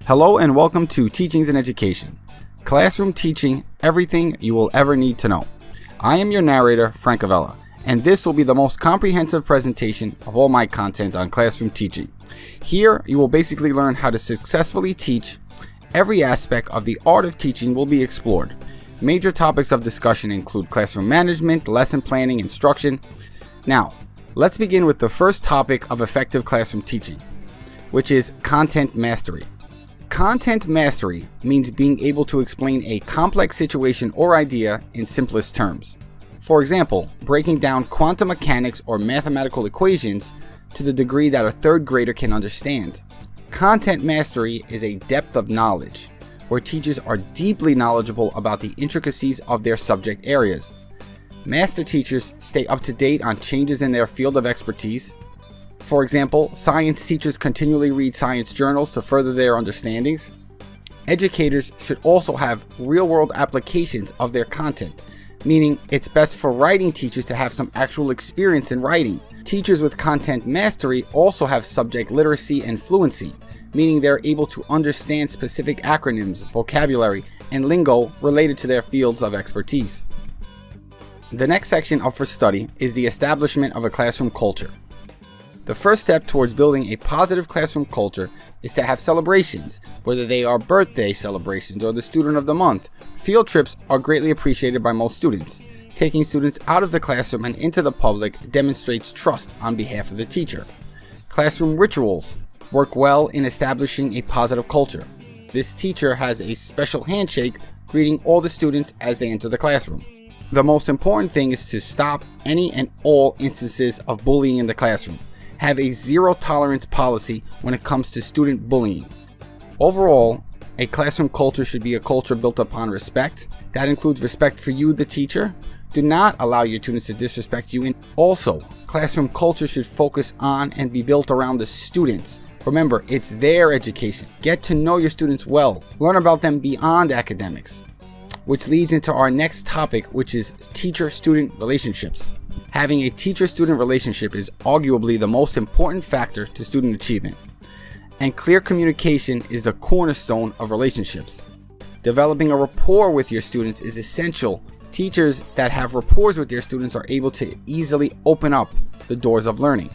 Hello and welcome to Teachings in Education. Classroom teaching, everything you will ever need to know. I am your narrator, Frank Avella, and this will be the most comprehensive presentation of all my content on classroom teaching. Here, you will basically learn how to successfully teach. Every aspect of the art of teaching will be explored. Major topics of discussion include classroom management, lesson planning, instruction. Now, let's begin with the first topic of effective classroom teaching, which is content mastery. Content mastery means being able to explain a complex situation or idea in simplest terms. For example, breaking down quantum mechanics or mathematical equations to the degree that a third grader can understand. Content mastery is a depth of knowledge where teachers are deeply knowledgeable about the intricacies of their subject areas. Master teachers stay up to date on changes in their field of expertise. For example, science teachers continually read science journals to further their understandings. Educators should also have real-world applications of their content, meaning it's best for writing teachers to have some actual experience in writing. Teachers with content mastery also have subject literacy and fluency, meaning they're able to understand specific acronyms, vocabulary, and lingo related to their fields of expertise. The next section up for study is the establishment of a classroom culture. The first step towards building a positive classroom culture is to have celebrations, whether they are birthday celebrations or the student of the month. Field trips are greatly appreciated by most students. Taking students out of the classroom and into the public demonstrates trust on behalf of the teacher. Classroom rituals work well in establishing a positive culture. This teacher has a special handshake greeting all the students as they enter the classroom. The most important thing is to stop any and all instances of bullying in the classroom. Have a zero tolerance policy when it comes to student bullying. Overall, a classroom culture should be a culture built upon respect. That includes respect for you, the teacher. Do not allow your students to disrespect you. And also, classroom culture should focus on and be built around the students. Remember, it's their education. Get to know your students well. Learn about them beyond academics. Which leads into our next topic, which is teacher-student relationships. Having a teacher-student relationship is arguably the most important factor to student achievement, and clear communication is the cornerstone of relationships. Developing a rapport with your students is essential. Teachers that have rapports with their students are able to easily open up the doors of learning.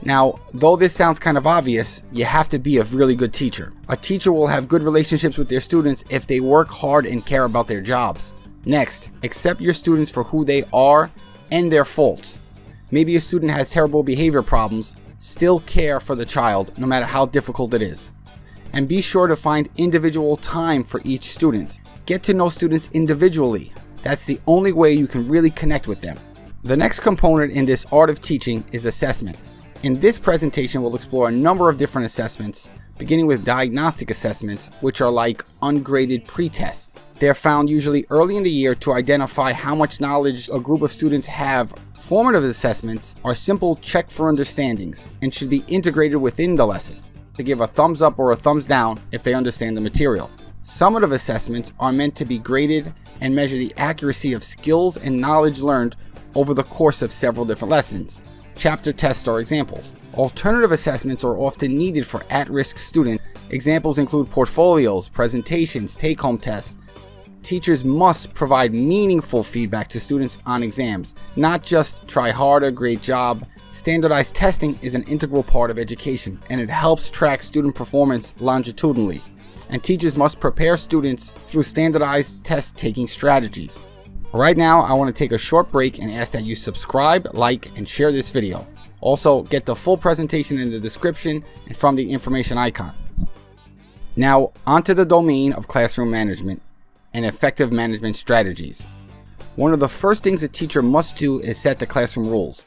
Now, though this sounds kind of obvious, you have to be a really good teacher. A teacher will have good relationships with their students if they work hard and care about their jobs. Next, accept your students for who they are and their faults. Maybe a student has terrible behavior problems, still care for the child no matter how difficult it is. And be sure to find individual time for each student. Get to know students individually. That's the only way you can really connect with them. The next component in this art of teaching is assessment. In this presentation, we'll explore a number of different assessments, beginning with diagnostic assessments, which are like ungraded pre-tests. They're found usually early in the year to identify how much knowledge a group of students have. Formative assessments are simple check for understandings and should be integrated within the lesson to give a thumbs up or a thumbs down if they understand the material. Summative assessments are meant to be graded and measure the accuracy of skills and knowledge learned over the course of several different lessons. Chapter tests are examples. Alternative assessments are often needed for at-risk students. Examples include portfolios, presentations, take-home tests. Teachers must provide meaningful feedback to students on exams, not just try harder, great job. Standardized testing is an integral part of education, and it helps track student performance longitudinally. And teachers must prepare students through standardized test-taking strategies. Right now, I want to take a short break and ask that you subscribe, like, and share this video. Also, get the full presentation in the description and from the information icon. Now, onto the domain of classroom management and effective management strategies. One of the first things a teacher must do is set the classroom rules.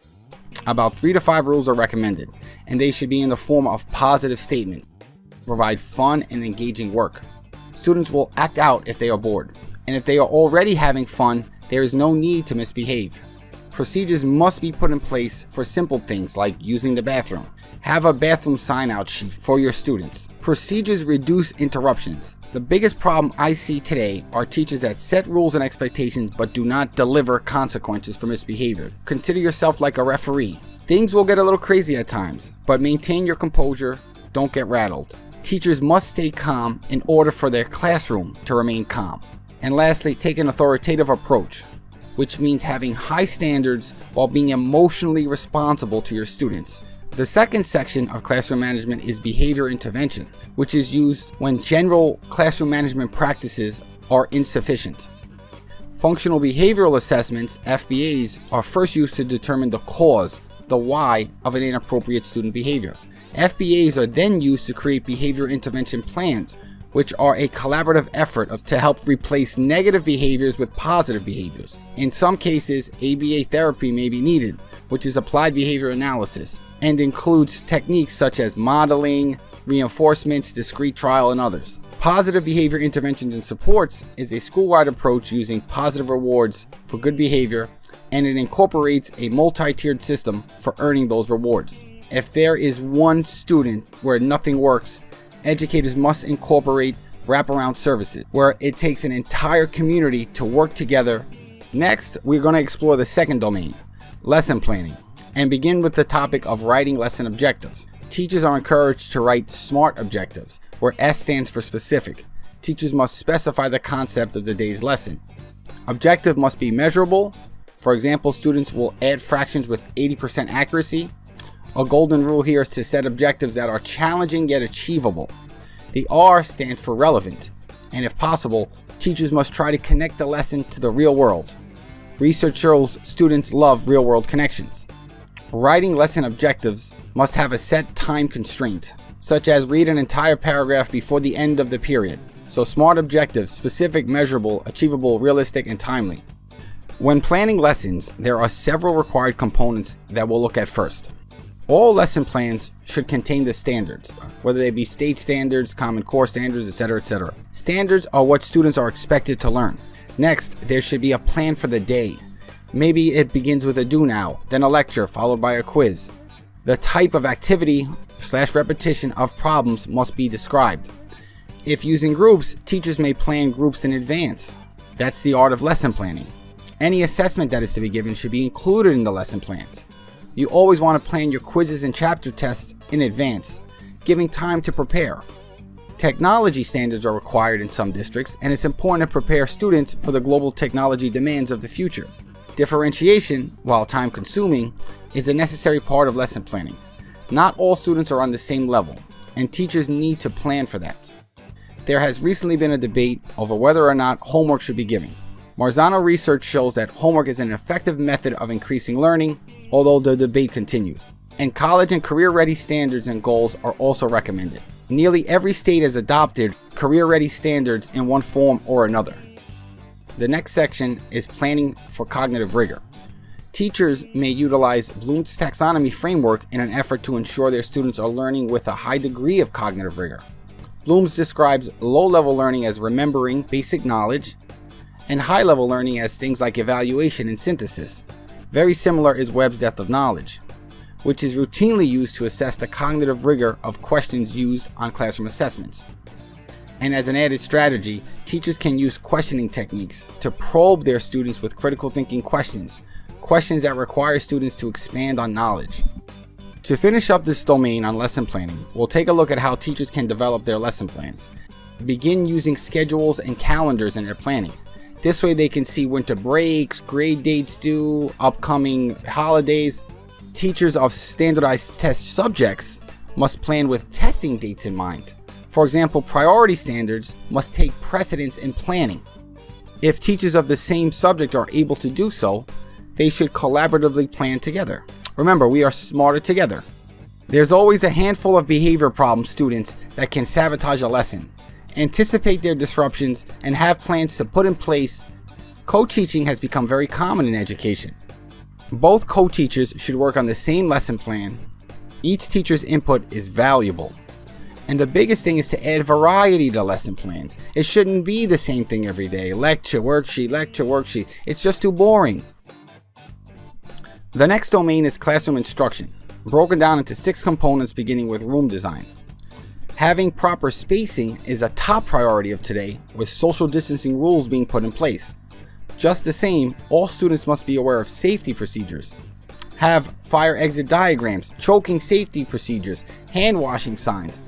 About 3 to 5 rules are recommended, and they should be in the form of positive statements. Provide fun and engaging work. Students will act out if they are bored. And if they are already having fun, there is no need to misbehave. Procedures must be put in place for simple things like using the bathroom. Have a bathroom sign-out sheet for your students. Procedures reduce interruptions. The biggest problem I see today are teachers that set rules and expectations but do not deliver consequences for misbehavior. Consider yourself like a referee. Things will get a little crazy at times, but maintain your composure, don't get rattled. Teachers must stay calm in order for their classroom to remain calm. And lastly, take an authoritative approach, which means having high standards while being emotionally responsible to your students. The second section of classroom management is behavior intervention, which is used when general classroom management practices are insufficient. Functional behavioral assessments, FBAs, are first used to determine the cause, the why, of an inappropriate student behavior. FBAs are then used to create behavior intervention plans, which are a collaborative effort to help replace negative behaviors with positive behaviors. In some cases, ABA therapy may be needed, which is applied behavior analysis, and includes techniques such as modeling, reinforcements, discrete trial, and others. Positive behavior interventions and supports is a school-wide approach using positive rewards for good behavior, and it incorporates a multi-tiered system for earning those rewards. If there is one student where nothing works, educators must incorporate wraparound services, where it takes an entire community to work together. Next, we're going to explore the second domain, lesson planning, and begin with the topic of writing lesson objectives. Teachers are encouraged to write SMART objectives, where S stands for specific. Teachers must specify the concept of the day's lesson. Objective must be measurable. For example, students will add fractions with 80% accuracy. A golden rule here is to set objectives that are challenging yet achievable. The R stands for relevant, and if possible, teachers must try to connect the lesson to the real world. Research shows students love real-world connections. Writing lesson objectives must have a set time constraint, such as read an entire paragraph before the end of the period. So SMART objectives: specific, measurable, achievable, realistic, and timely. When planning lessons, there are several required components that we'll look at first. All lesson plans should contain the standards, whether they be state standards, common core standards, etc., etc. Standards are what students are expected to learn. Next, there should be a plan for the day. Maybe it begins with a do now, then a lecture, followed by a quiz. The type of activity / repetition of problems must be described. If using groups, teachers may plan groups in advance. That's the art of lesson planning. Any assessment that is to be given should be included in the lesson plans. You always want to plan your quizzes and chapter tests in advance, giving time to prepare. Technology standards are required in some districts, and it's important to prepare students for the global technology demands of the future. Differentiation, while time-consuming, is a necessary part of lesson planning. Not all students are on the same level, and teachers need to plan for that. There has recently been a debate over whether or not homework should be given. Marzano research shows that homework is an effective method of increasing learning, although the debate continues. And college and career-ready standards and goals are also recommended. Nearly every state has adopted career-ready standards in one form or another. The next section is planning for cognitive rigor. Teachers may utilize Bloom's taxonomy framework in an effort to ensure their students are learning with a high degree of cognitive rigor. Bloom's describes low-level learning as remembering basic knowledge, and high-level learning as things like evaluation and synthesis. Very similar is Webb's depth of knowledge, which is routinely used to assess the cognitive rigor of questions used on classroom assessments. And as an added strategy, teachers can use questioning techniques to probe their students with critical thinking questions that require students to expand on knowledge. To finish up this domain on lesson planning, we'll take a look at how teachers can develop their lesson plans. Begin using schedules and calendars in their planning. This way they can see winter breaks, grade dates due, upcoming holidays. Teachers of standardized test subjects must plan with testing dates in mind. For example, priority standards must take precedence in planning. If teachers of the same subject are able to do so, they should collaboratively plan together. Remember, we are smarter together. There's always a handful of behavior problem students that can sabotage a lesson. Anticipate their disruptions and have plans to put in place. Co-teaching has become very common in education. Both co-teachers should work on the same lesson plan. Each teacher's input is valuable. And the biggest thing is to add variety to lesson plans. It shouldn't be the same thing every day. Lecture, worksheet. It's just too boring. The next domain is classroom instruction, broken down into 6 components beginning with room design. Having proper spacing is a top priority of today, with social distancing rules being put in place. Just the same, all students must be aware of safety procedures. Have fire exit diagrams, choking safety procedures, hand washing signs.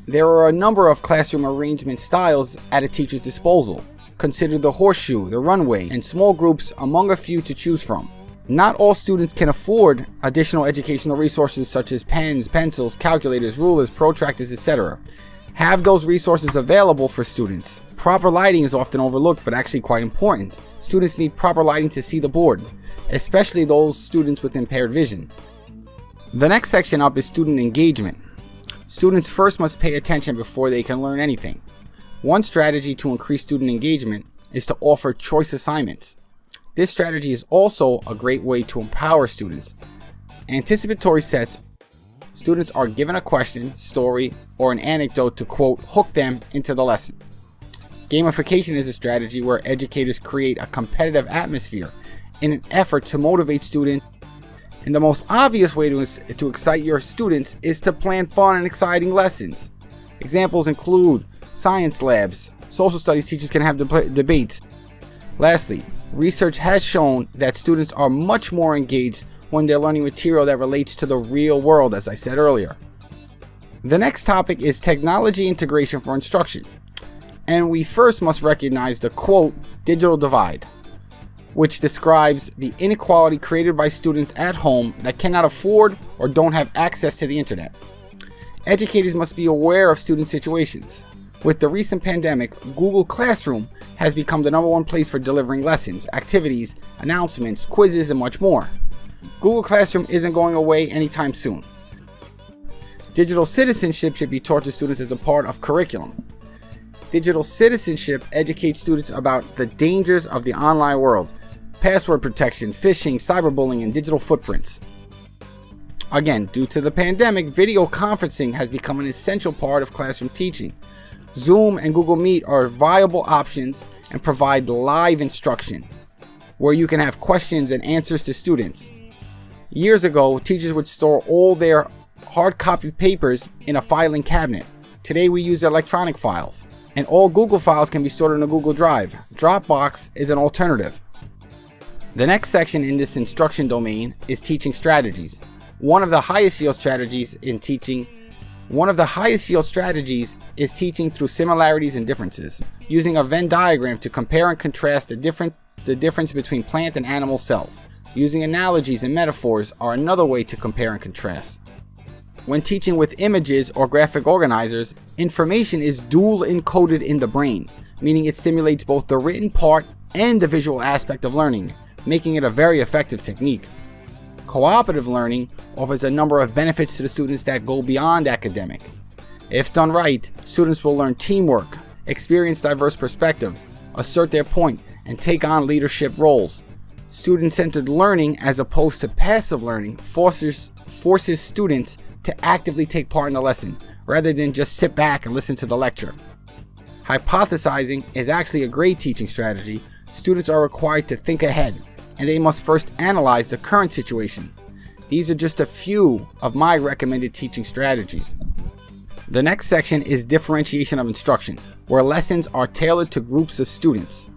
There are a number of classroom arrangement styles at a teacher's disposal. Consider the horseshoe, the runway, and small groups among a few to choose from. Not all students can afford additional educational resources such as pens, pencils, calculators, rulers, protractors, etc. Have those resources available for students. Proper lighting is often overlooked, but actually quite important. Students need proper lighting to see the board, especially those students with impaired vision. The next section up is student engagement. Students first must pay attention before they can learn anything. One strategy to increase student engagement is to offer choice assignments. This strategy is also a great way to empower students. Anticipatory sets. Students are given a question, story, or an anecdote to, quote, hook them into the lesson. Gamification is a strategy where educators create a competitive atmosphere in an effort to motivate students. And the most obvious way to excite your students is to plan fun and exciting lessons. Examples include science labs. Social studies teachers can have debates. Lastly, research has shown that students are much more engaged when they're learning material that relates to the real world, as I said earlier. The next topic is technology integration for instruction. And we first must recognize the, quote, digital divide, which describes the inequality created by students at home that cannot afford or don't have access to the internet. Educators must be aware of student situations. With the recent pandemic, Google Classroom has become the #1 place for delivering lessons, activities, announcements, quizzes, and much more. Google Classroom isn't going away anytime soon. Digital citizenship should be taught to students as a part of curriculum. Digital citizenship educates students about the dangers of the online world, password protection, phishing, cyberbullying, and digital footprints. Again, due to the pandemic, video conferencing has become an essential part of classroom teaching. Zoom and Google Meet are viable options and provide live instruction, where you can have questions and answers to students. Years ago, teachers would store all their hard copy papers in a filing cabinet. Today we use electronic files, and all Google files can be stored in a Google Drive. Dropbox is an alternative. The next section in this instruction domain is teaching strategies. One of the highest yield strategies is teaching through similarities and differences, using a Venn diagram to compare and contrast the difference between plant and animal cells. Using analogies and metaphors are another way to compare and contrast. When teaching with images or graphic organizers, information is dual encoded in the brain, meaning it stimulates both the written part and the visual aspect of learning, making it a very effective technique. Cooperative learning offers a number of benefits to the students that go beyond academic. If done right, students will learn teamwork, experience diverse perspectives, assert their point, and take on leadership roles. Student-centered learning, as opposed to passive learning, forces students to actively take part in the lesson, rather than just sit back and listen to the lecture. Hypothesizing is actually a great teaching strategy. Students are required to think ahead, and they must first analyze the current situation. These are just a few of my recommended teaching strategies. The next section is differentiation of instruction, where lessons are tailored to groups of students.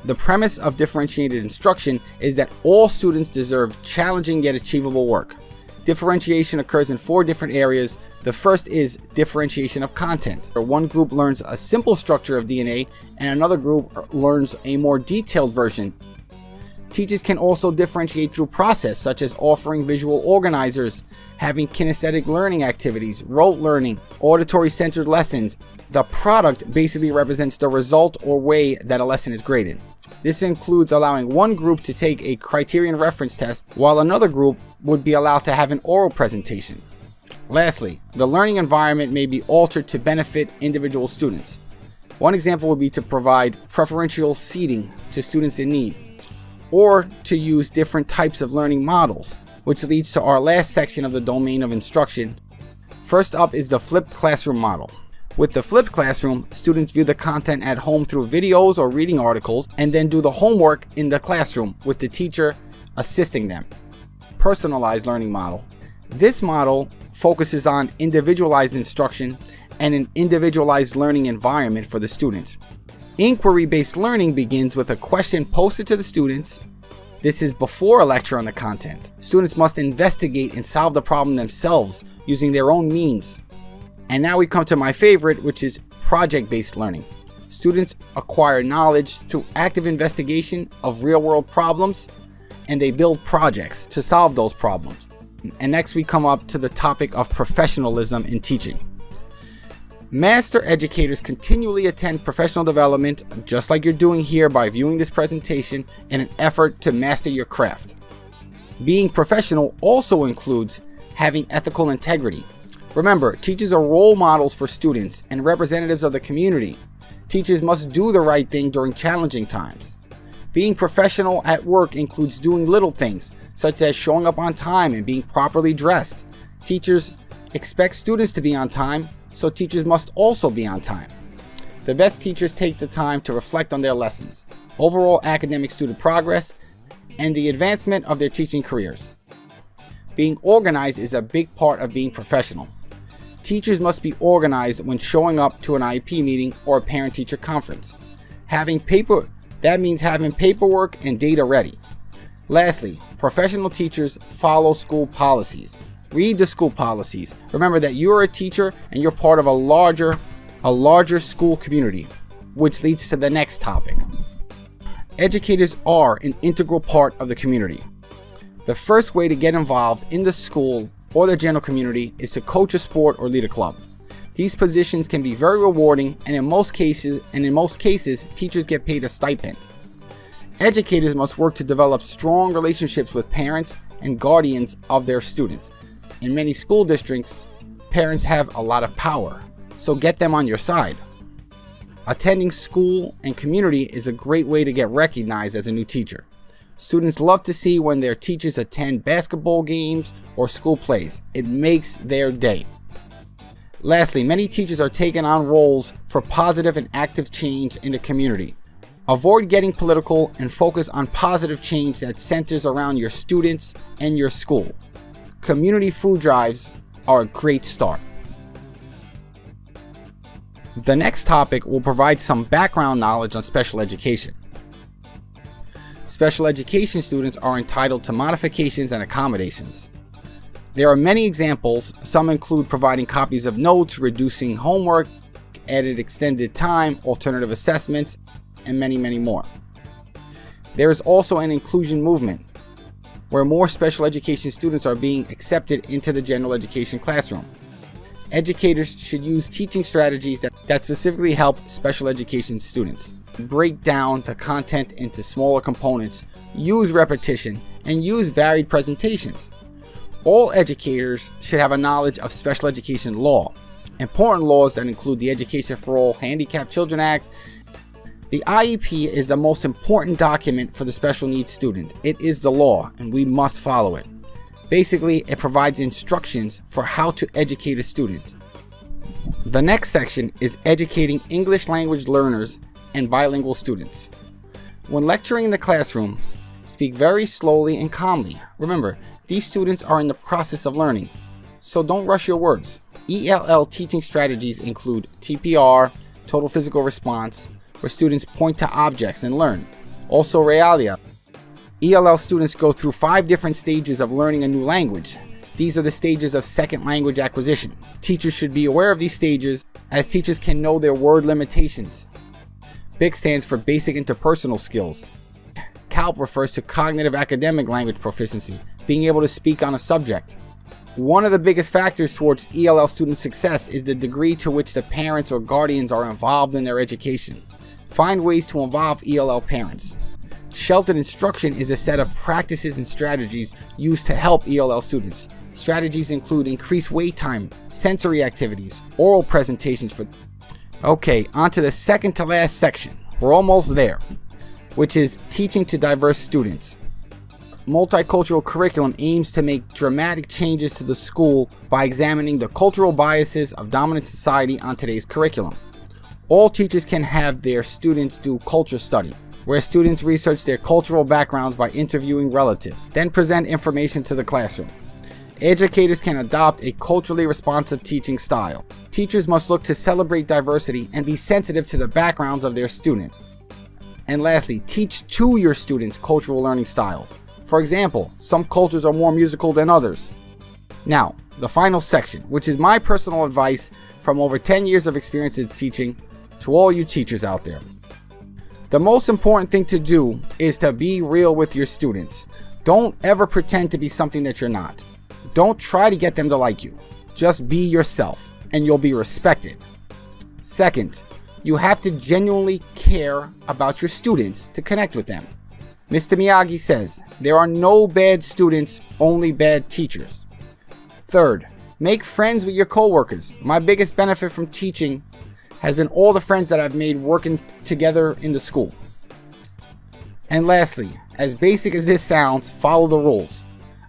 The premise of differentiated instruction is that all students deserve challenging yet achievable work. Differentiation occurs in 4 different areas. The first is differentiation of content, where one group learns a simple structure of DNA and another group learns a more detailed version. Teachers can also differentiate through process, such as offering visual organizers, having kinesthetic learning activities, rote learning, auditory-centered lessons. The product basically represents the result or way that a lesson is graded. This includes allowing one group to take a criterion reference test, while another group would be allowed to have an oral presentation. Lastly, the learning environment may be altered to benefit individual students. One example would be to provide preferential seating to students in need, or to use different types of learning models, which leads to our last section of the domain of instruction. First up is the flipped classroom model. With the flipped classroom, students view the content at home through videos or reading articles, and then do the homework in the classroom with the teacher assisting them. Personalized learning model. This model focuses on individualized instruction and an individualized learning environment for the student. Inquiry-based learning begins with a question posted to the students. This is before a lecture on the content. Students must investigate and solve the problem themselves using their own means. And now we come to my favorite, which is project-based learning. Students acquire knowledge through active investigation of real-world problems, and they build projects to solve those problems. And next we come up to the topic of professionalism in teaching. Master educators continually attend professional development, just like you're doing here by viewing this presentation, in an effort to master your craft. Being professional also includes having ethical integrity. Remember, teachers are role models for students and representatives of the community. Teachers must do the right thing during challenging times. Being professional at work includes doing little things, such as showing up on time and being properly dressed. Teachers expect students to be on time, so teachers must also be on time. The best teachers take the time to reflect on their lessons, overall academic student progress, and the advancement of their teaching careers. Being organized is a big part of being professional. Teachers must be organized when showing up to an IEP meeting or a parent-teacher conference. That means having paperwork and data ready. Lastly, professional teachers follow school policies. Read the school policies. Remember that you're a teacher and you're part of a larger school community, which leads to the next topic. Educators are an integral part of the community. The first way to get involved in the school or the general community is to coach a sport or lead a club. These positions can be very rewarding, and in most cases, teachers get paid a stipend. Educators must work to develop strong relationships with parents and guardians of their students. In many school districts, parents have a lot of power, so get them on your side. Attending school and community is a great way to get recognized as a new teacher. Students love to see when their teachers attend basketball games or school plays. It makes their day. Lastly, many teachers are taking on roles for positive and active change in the community. Avoid getting political and focus on positive change that centers around your students and your school. Community food drives are a great start. The next topic will provide some background knowledge on special education. Special education students are entitled to modifications and accommodations. There are many examples. Some include providing copies of notes, reducing homework, added extended time, alternative assessments, and many, many more. There is also an inclusion movement where more special education students are being accepted into the general education classroom. Educators should use teaching strategies that specifically help special education students. Break down the content into smaller components, use repetition, and use varied presentations. All educators should have a knowledge of special education law. Important laws that include the Education for All Handicapped Children Act. The IEP is the most important document for the special needs student. It is the law, and we must follow it. Basically, it provides instructions for how to educate a student. The next section is educating English language learners and bilingual students. When lecturing in the classroom, speak very slowly and calmly. Remember, these students are in the process of learning, so don't rush your words. ELL teaching strategies include TPR, total physical response, where students point to objects and learn. Also realia. ELL students go through 5 different stages of learning a new language. These are the stages of second language acquisition. Teachers should be aware of these stages, as teachers can know their word limitations. BIC stands for Basic Interpersonal Skills. CALP refers to Cognitive Academic Language Proficiency, being able to speak on a subject. One of the biggest factors towards ELL student success is the degree to which the parents or guardians are involved in their education. Find ways to involve ELL parents. Sheltered instruction is a set of practices and strategies used to help ELL students. Strategies include increased wait time, sensory activities, oral presentations for... Okay, on to the second to last section. We're almost there, which is teaching to diverse students. Multicultural curriculum aims to make dramatic changes to the school by examining the cultural biases of dominant society on today's curriculum. All teachers can have their students do culture study, where students research their cultural backgrounds by interviewing relatives, then present information to the classroom. Educators can adopt a culturally responsive teaching style. Teachers must look to celebrate diversity and be sensitive to the backgrounds of their student. And lastly, teach to your students' cultural learning styles. For example, some cultures are more musical than others. Now, the final section, which is my personal advice from over 10 years of experience in teaching to all you teachers out there. The most important thing to do is to be real with your students. Don't ever pretend to be something that you're not. Don't try to get them to like you. Just be yourself and you'll be respected. Second, you have to genuinely care about your students to connect with them. Mr. Miyagi says, there are no bad students, only bad teachers. Third, make friends with your coworkers. My biggest benefit from teaching has been all the friends that I've made working together in the school. And lastly, as basic as this sounds, follow the rules.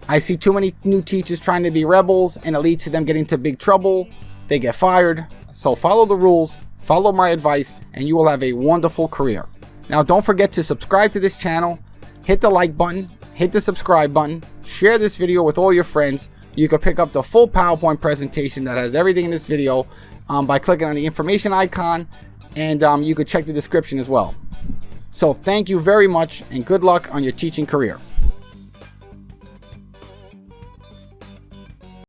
I see too many new teachers trying to be rebels and it leads to them getting into big trouble. They get fired. So follow the rules, follow my advice, and you will have a wonderful career. Now don't forget to subscribe to this channel, hit the like button, hit the subscribe button, share this video with all your friends. You can pick up the full PowerPoint presentation that has everything in this video by clicking on the information icon, and you could check the description as well. So thank you very much and good luck on your teaching career.